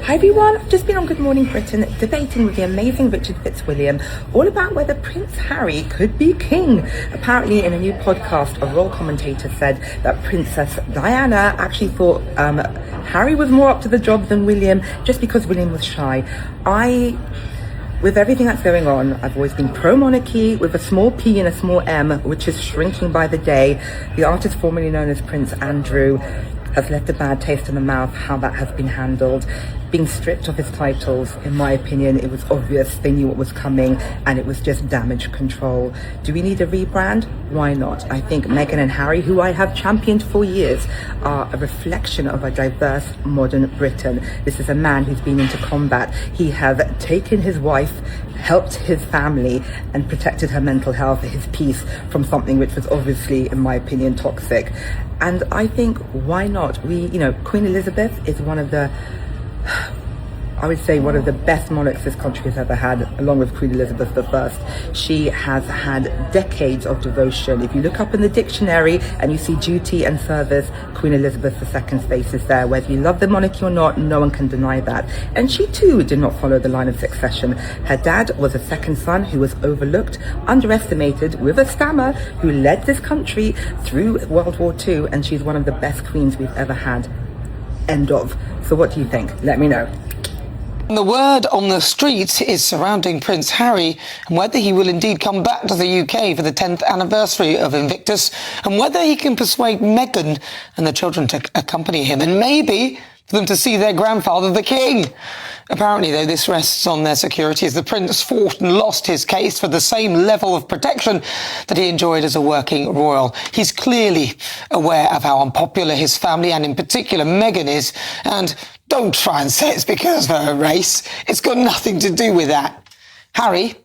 Hi everyone, I've just been on Good Morning Britain debating with the amazing Richard Fitzwilliam all about whether Prince Harry could be king. Apparently in a new podcast, a royal commentator said that Princess Diana actually thought Harry was more up to the job than William, just because William was shy. With everything that's going on, I've always been pro-monarchy with a small p and a small m, which is shrinking by the day. The artist formerly known as Prince Andrew has left a bad taste in the mouth how that has been handled. Being stripped of his titles, in my opinion, it was obvious they knew what was coming and it was just damage control. Do we need a rebrand? Why not? I think Meghan and Harry, who I have championed for years, are a reflection of a diverse modern Britain. This is a man who's been into combat. He has taken his wife, helped his family and protected her mental health, his peace, from something which was obviously, in my opinion, toxic. And I think, why not? Queen Elizabeth is one of the best monarchs this country has ever had, along with Queen Elizabeth I. She has had decades of devotion. If you look up in the dictionary and you see duty and service, Queen Elizabeth II's face is there. Whether you love the monarchy or not, no one can deny that. And she too did not follow the line of succession. Her dad was a second son who was overlooked, underestimated, with a stammer, who led this country through World War II, and she's one of the best queens we've ever had. End of. So what do you think? Let me know. The word on the street is surrounding Prince Harry and whether he will indeed come back to the UK for the 10th anniversary of Invictus, and whether he can persuade Meghan and the children to accompany him, and maybe for them to see their grandfather, the King. Apparently, though, this rests on their security, as the Prince fought and lost his case for the same level of protection that he enjoyed as a working royal. He's clearly aware of how unpopular his family, and in particular Meghan, is, and don't try and say it's because of her race. It's got nothing to do with that. Harry,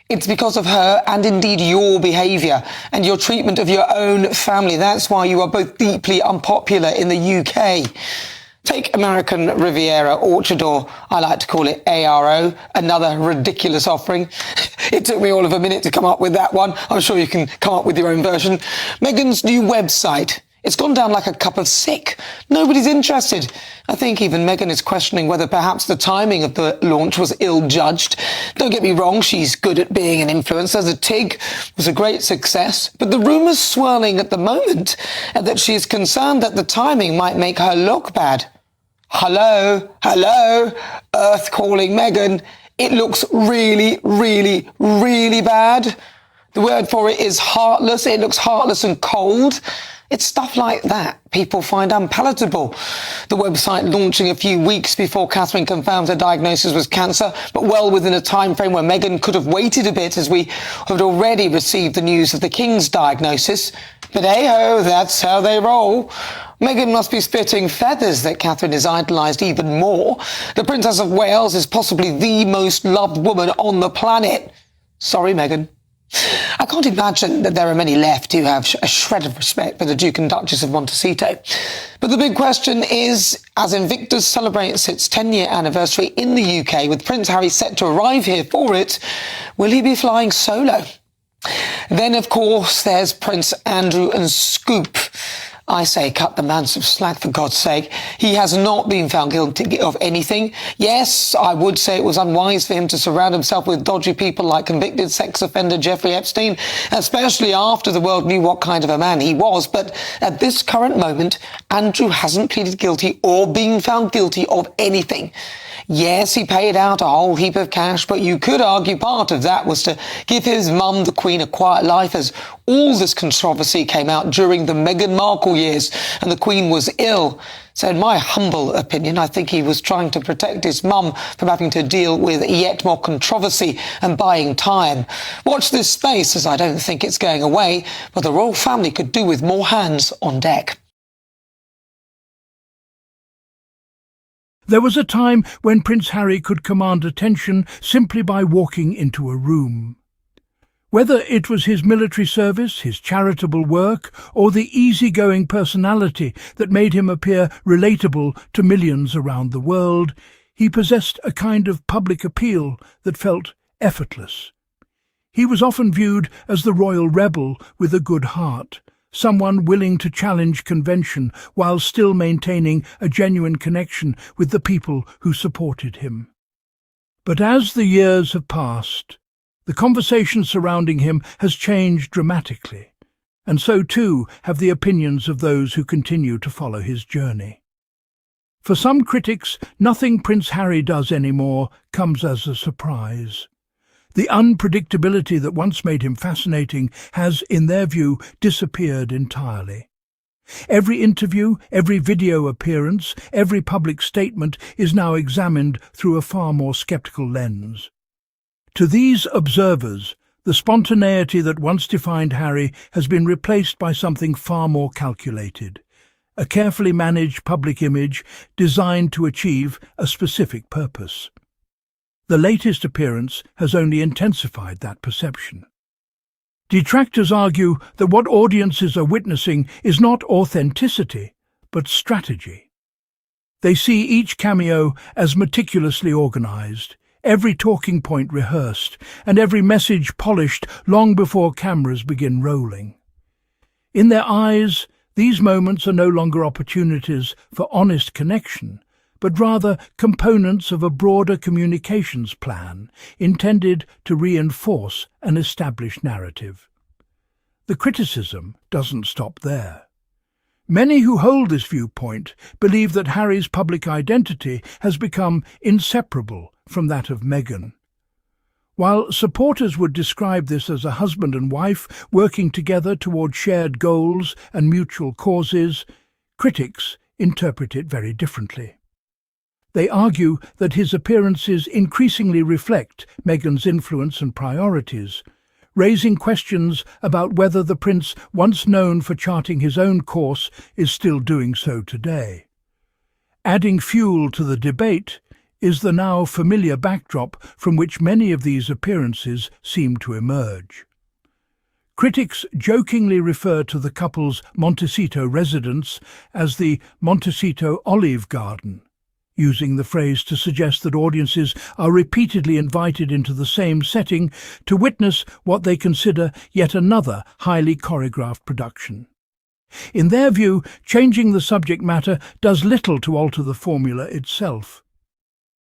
it's because of her and indeed your behaviour and your treatment of your own family. That's why you are both deeply unpopular in the UK. Take American Riviera Orchard, or I like to call it ARO, another ridiculous offering. It took me all of a minute to come up with that one. I'm sure you can come up with your own version. Meghan's new website. It's gone down like a cup of sick. Nobody's interested. I think even Meghan is questioning whether perhaps the timing of the launch was ill-judged. Don't get me wrong, she's good at being an influencer. The TIG was a great success. But the rumours swirling at the moment are that she is concerned that the timing might make her look bad. Hello, Earth calling Meghan. It looks really, really, really bad. The word for it is heartless. It looks heartless and cold. It's stuff like that people find unpalatable. The website launching a few weeks before Catherine confirmed her diagnosis was cancer, but well within a time frame where Meghan could have waited a bit, as we had already received the news of the King's diagnosis. But hey-ho, that's how they roll. Meghan must be spitting feathers that Catherine is idolised even more. The Princess of Wales is possibly the most loved woman on the planet. Sorry, Meghan. I can't imagine that there are many left who have a shred of respect for the Duke and Duchess of Montecito. But the big question is, as Invictus celebrates its 10-year anniversary in the UK, with Prince Harry set to arrive here for it, will he be flying solo? Then, of course, there's Prince Andrew and Scoop. I say cut the man some slack, for God's sake. He has not been found guilty of anything. Yes, I would say it was unwise for him to surround himself with dodgy people like convicted sex offender Jeffrey Epstein, especially after the world knew what kind of a man he was. But at this current moment, Andrew hasn't pleaded guilty or been found guilty of anything. Yes, he paid out a whole heap of cash, but you could argue part of that was to give his mum, the Queen, a quiet life, as all this controversy came out during the Meghan Markle years and the Queen was ill. So in my humble opinion, I think he was trying to protect his mum from having to deal with yet more controversy and buying time. Watch this space, as I don't think it's going away, but the royal family could do with more hands on deck. There was a time when Prince Harry could command attention simply by walking into a room. Whether it was his military service, his charitable work, or the easygoing personality that made him appear relatable to millions around the world, he possessed a kind of public appeal that felt effortless. He was often viewed as the royal rebel with a good heart, someone willing to challenge convention while still maintaining a genuine connection with the people who supported him. But as the years have passed, the conversation surrounding him has changed dramatically, and so too have the opinions of those who continue to follow his journey. For some critics, nothing Prince Harry does anymore comes as a surprise. The unpredictability that once made him fascinating has, in their view, disappeared entirely. Every interview, every video appearance, every public statement is now examined through a far more skeptical lens. To these observers, the spontaneity that once defined Harry has been replaced by something far more calculated, a carefully managed public image designed to achieve a specific purpose. The latest appearance has only intensified that perception. Detractors argue that what audiences are witnessing is not authenticity, but strategy. They see each cameo as meticulously organized, every talking point rehearsed, and every message polished long before cameras begin rolling. In their eyes, these moments are no longer opportunities for honest connection, but rather components of a broader communications plan intended to reinforce an established narrative. The criticism doesn't stop there. Many who hold this viewpoint believe that Harry's public identity has become inseparable from that of Meghan. While supporters would describe this as a husband and wife working together toward shared goals and mutual causes, critics interpret it very differently. They argue that his appearances increasingly reflect Meghan's influence and priorities, raising questions about whether the prince, once known for charting his own course, is still doing so today. Adding fuel to the debate is the now familiar backdrop from which many of these appearances seem to emerge. Critics jokingly refer to the couple's Montecito residence as the Montecito Olive Garden, using the phrase to suggest that audiences are repeatedly invited into the same setting to witness what they consider yet another highly choreographed production. In their view, changing the subject matter does little to alter the formula itself.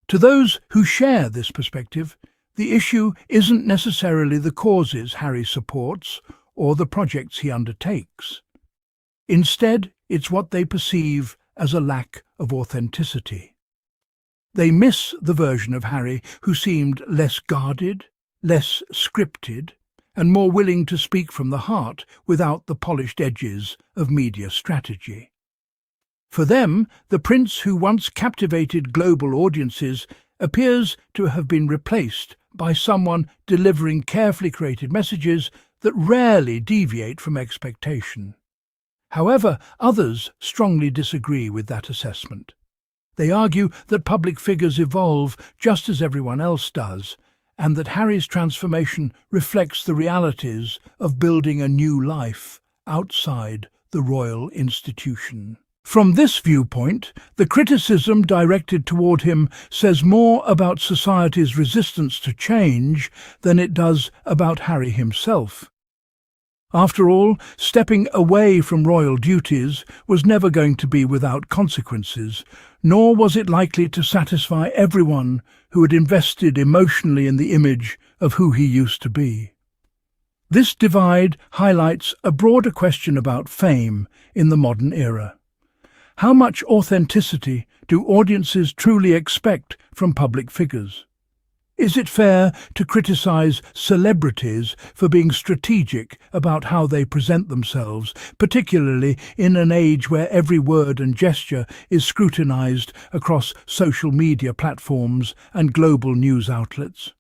To those who share this perspective, the issue isn't necessarily the causes Harry supports or the projects he undertakes. Instead, it's what they perceive as a lack of authenticity. They miss the version of Harry who seemed less guarded, less scripted, and more willing to speak from the heart without the polished edges of media strategy. For them, the prince who once captivated global audiences appears to have been replaced by someone delivering carefully created messages that rarely deviate from expectation. However, others strongly disagree with that assessment. They argue that public figures evolve just as everyone else does, and that Harry's transformation reflects the realities of building a new life outside the royal institution. From this viewpoint, the criticism directed toward him says more about society's resistance to change than it does about Harry himself. After all, stepping away from royal duties was never going to be without consequences, nor was it likely to satisfy everyone who had invested emotionally in the image of who he used to be. This divide highlights a broader question about fame in the modern era. How much authenticity do audiences truly expect from public figures? Is it fair to criticize celebrities for being strategic about how they present themselves, particularly in an age where every word and gesture is scrutinized across social media platforms and global news outlets?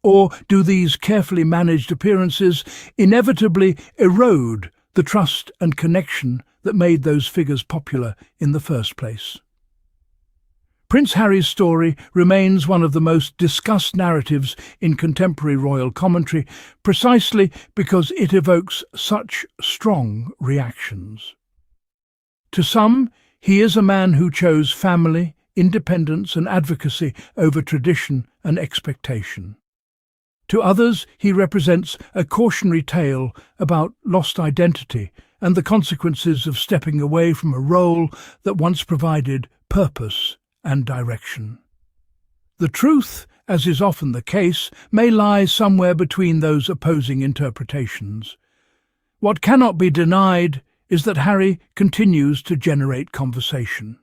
Or do these carefully managed appearances inevitably erode the trust and connection that made those figures popular in the first place? Prince Harry's story remains one of the most discussed narratives in contemporary royal commentary, precisely because it evokes such strong reactions. To some, he is a man who chose family, independence and advocacy over tradition and expectation. To others, he represents a cautionary tale about lost identity and the consequences of stepping away from a role that once provided purpose and direction. The truth, as is often the case, may lie somewhere between those opposing interpretations. What cannot be denied is that Harry continues to generate conversation.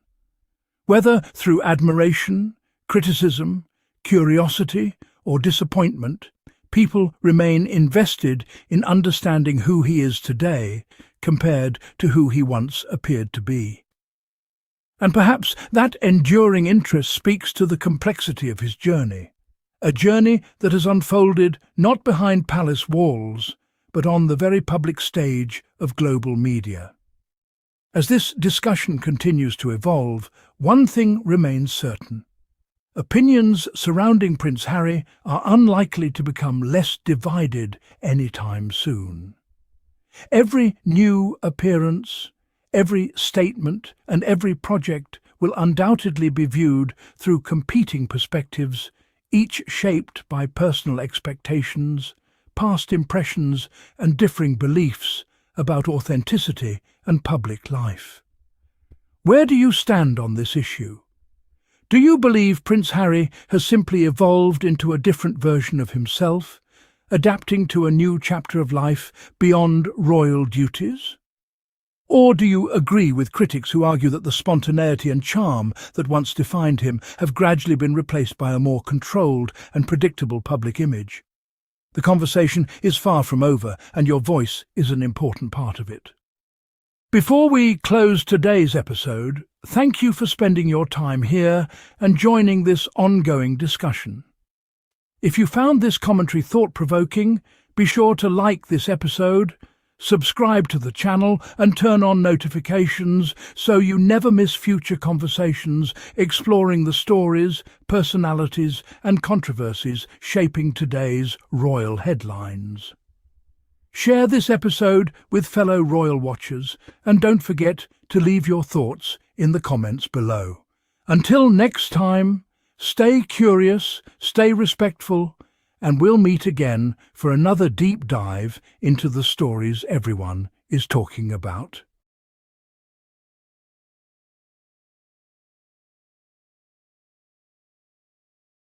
Whether through admiration, criticism, curiosity, or disappointment, people remain invested in understanding who he is today compared to who he once appeared to be. And perhaps that enduring interest speaks to the complexity of his journey, a journey that has unfolded not behind palace walls, but on the very public stage of global media. As this discussion continues to evolve, one thing remains certain. Opinions surrounding Prince Harry are unlikely to become less divided anytime soon. Every new appearance, every statement and every project will undoubtedly be viewed through competing perspectives, each shaped by personal expectations, past impressions and differing beliefs about authenticity and public life. Where do you stand on this issue? Do you believe Prince Harry has simply evolved into a different version of himself, adapting to a new chapter of life beyond royal duties? Or do you agree with critics who argue that the spontaneity and charm that once defined him have gradually been replaced by a more controlled and predictable public image? The conversation is far from over, and your voice is an important part of it. Before we close today's episode, thank you for spending your time here and joining this ongoing discussion. If you found this commentary thought-provoking, be sure to like this episode, subscribe to the channel and turn on notifications so you never miss future conversations exploring the stories, personalities and controversies shaping today's royal headlines. Share this episode with fellow royal watchers and don't forget to leave your thoughts in the comments below. Until next time, stay curious, stay respectful, and we'll meet again for another deep dive into the stories everyone is talking about.